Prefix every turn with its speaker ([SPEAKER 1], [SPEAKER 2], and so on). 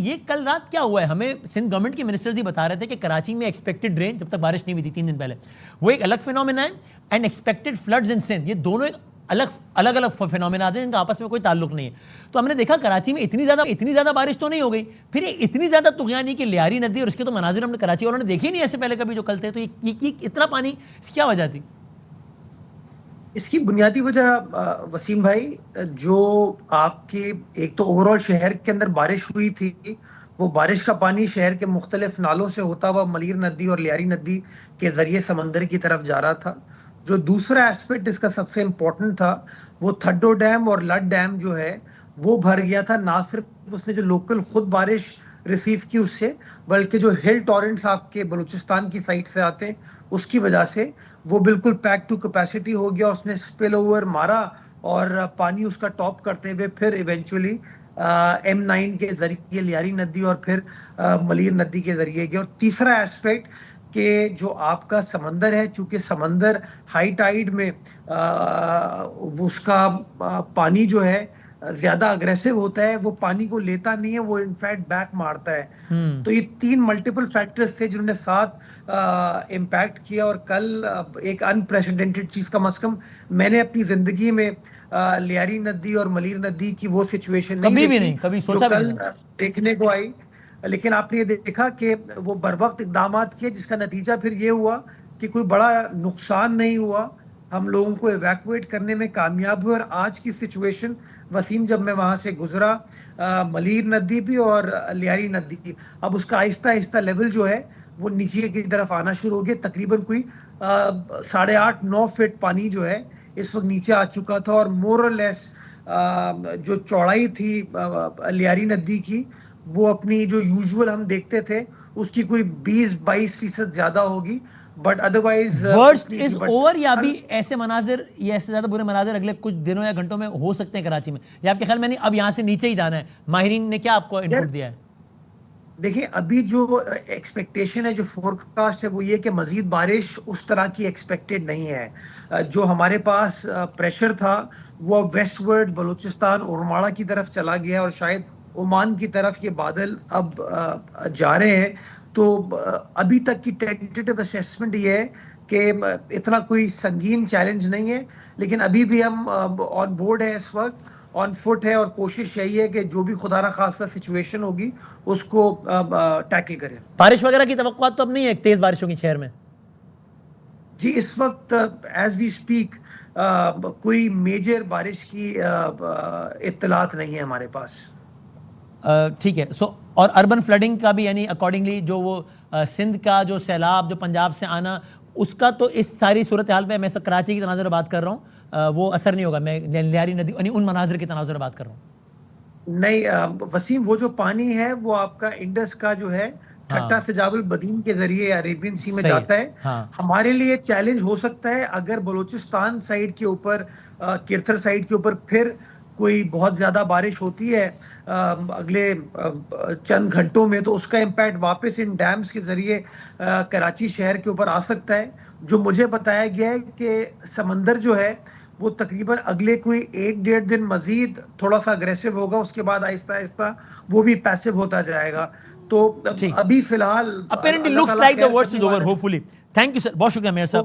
[SPEAKER 1] ये कल रात क्या हुआ है, हमें सिंध गवर्नमेंट के मिनिस्टर्स ही बता रहे थे कि कराची में एक्सपेक्टेड रेन, जब तक बारिश नहीं हुई थी 3 दिन पहले, वो एक अलग फिनोमेना है, and expected floods in Sindh, ये दोनों एक अलग अलग फिनोमेना हैं जिनका आपस में कोई ताल्लुक नहीं है। तो हमने देखा कराची में इतनी ज़्यादा बारिश तो नहीं हो गई, फिर इतनी ज़्यादा तुगयानी कि लियारी नदी, और इसके तो मनाजिर हमने कराची वालों ने देखे ही नहीं ऐसे पहले कभी जो कल थे। तो ये इतना पानी, इसकी क्या वजह थी?
[SPEAKER 2] इसकी बुनियादी वजह वसीम भाई, जो आपके एक तो ओवरऑल शहर के अंदर बारिश हुई थी, वो बारिश का पानी शहर के मुख्तलिफ नालों से होता हुआ मलीर नदी और लियारी नदी के जरिए समंदर की तरफ जा रहा था। जो दूसरा एस्पेक्ट इसका सबसे इम्पोर्टेंट था, वो थड्डो डैम और लड डैम जो है वो भर गया था। ना सिर्फ उसने जो लोकल खुद बारिश रिसीव की उससे, बल्कि जो हिल टॉरेंट्स आपके बलूचिस्तान की साइड से आते हैं उसकी वजह से वो बिल्कुल पैक टू कैपेसिटी हो गया। उसने स्पिल ओवर मारा और पानी उसका टॉप करते हुए फिर इवेंचुअली M9 के जरिए लियारी नदी और फिर मलीर नदी के जरिए गया। और तीसरा एस्पेक्ट कि जो आपका समंदर है, चूंकि समंदर हाई टाइड में उसका पानी जो है ज्यादा अग्रेसिव होता है, वो पानी को लेता नहीं है, वो इनफैक्ट बैक मारता है। तो ये 3 मल्टीपल फैक्टर्स थे जिन्होंने साथ इम्पैक्ट किया। और कल एक अनप्रेसिडेंटेड चीज, कम से कम मैंने अपनी जिंदगी में लियारी नदी और मलीर नदी की वो सिचुएशन
[SPEAKER 1] कभी सोचा भी नहीं
[SPEAKER 2] देखने को आई। लेकिन आपने ये देखा कि वो बर वक्त इकदाम किए, जिसका नतीजा फिर ये हुआ कि कोई बड़ा नुकसान नहीं हुआ, हम लोगों को इवैक्यूएट करने में कामयाब हुए। और आज की सिचुएशन वसीम, जब मैं वहां से गुजरा, मलीर नदी भी और लियारी नदी की, अब उसका आहिस्ता आहिस्ता लेवल जो है वो नीचे की तरफ आना शुरू हो गया। तकरीबन कोई 8.5-9 फीट पानी जो है इस वक्त नीचे आ चुका था। और मोर और लेस जो चौड़ाई थी लियारी नदी की, वो अपनी जो यूजुअल हम देखते थे उसकी कोई 20-22% ज्यादा होगी। But otherwise
[SPEAKER 1] worst is over, या अभी ऐसे मनाजिर, ये ऐसे ज्यादा बुरे मनाजिर अगले कुछ दिनों या घंटों में हो सकते हैं कराची में, या आपके ख्याल में नहीं अब यहां से नीचे ही जाना है? माहिरीन ने क्या आपको इनपुट दिया है?
[SPEAKER 2] देखिए, अभी जो एक्सपेक्टेशन है, जो फोरकास्ट है, वो ये कि मजीद बारिश उस तरह की एक्सपेक्टेड नहीं है। जो हमारे पास प्रेशर था वो वेस्टवर्ड बलूचिस्तान और उरमाड़ा की तरफ चला गया, और शायद ओमान की तरफ ये बादल अब जा रहे हैं। तो अभी तक की टेंटेटिव असेसमेंट ये है कि इतना कोई संगीन चैलेंज नहीं है, लेकिन अभी भी हम ऑन बोर्ड है, इस वक्त ऑन फुट है, और कोशिश यही है कि जो भी खुदा ना खास्ता सिचुएशन होगी उसको टैकल करें।
[SPEAKER 1] बारिश वगैरह की तवक्कुआत तो अब नहीं है तेज बारिशों की शहर में?
[SPEAKER 2] जी, इस वक्त एज वी स्पीक कोई मेजर बारिश की इत्तलात नहीं है हमारे पास।
[SPEAKER 1] ठीक है। सो और अर्बन फ्लडिंग का भी, यानी अकॉर्डिंगली जो वो सिंध का जो सैलाब जो पंजाब से आना, उसका तो इस सारी सूरत हाल पे, मैं सब कराची की तनाज़ुर बात कर रहा हूँ, वो असर नहीं होगा? मैं लियारी नदी यानी उन मनाजिर की तनाज़ुर बात कर रहा हूँ।
[SPEAKER 2] नहीं वसीम, वो जो पानी है वो आपका इंडस का जो है ठट्टा से जाबल बदीन के जरिए अरेबियन सी में जाता है। हमारे लिए चैलेंज हो सकता है अगर बलूचिस्तान साइड के ऊपर, किरथर साइड के ऊपर फिर कोई बहुत ज्यादा बारिश होती है अगले चंद घंटों में, तो उसका इम्पैक्ट वापस इन डैम्स के जरिए कराची शहर के ऊपर आ सकता है। जो मुझे बताया गया है कि समंदर जो है वो तकरीबन अगले कोई 1-1.5 दिन मजीद थोड़ा सा अग्रेसिव होगा, उसके बाद आहिस्ता आहिस्ता वो भी पैसिव होता जाएगा। तो अभी फिलहाल
[SPEAKER 1] apparently looks like the worst is over, hopefully. Thank you sir, बहुत शुक्रिया मेयर साहब।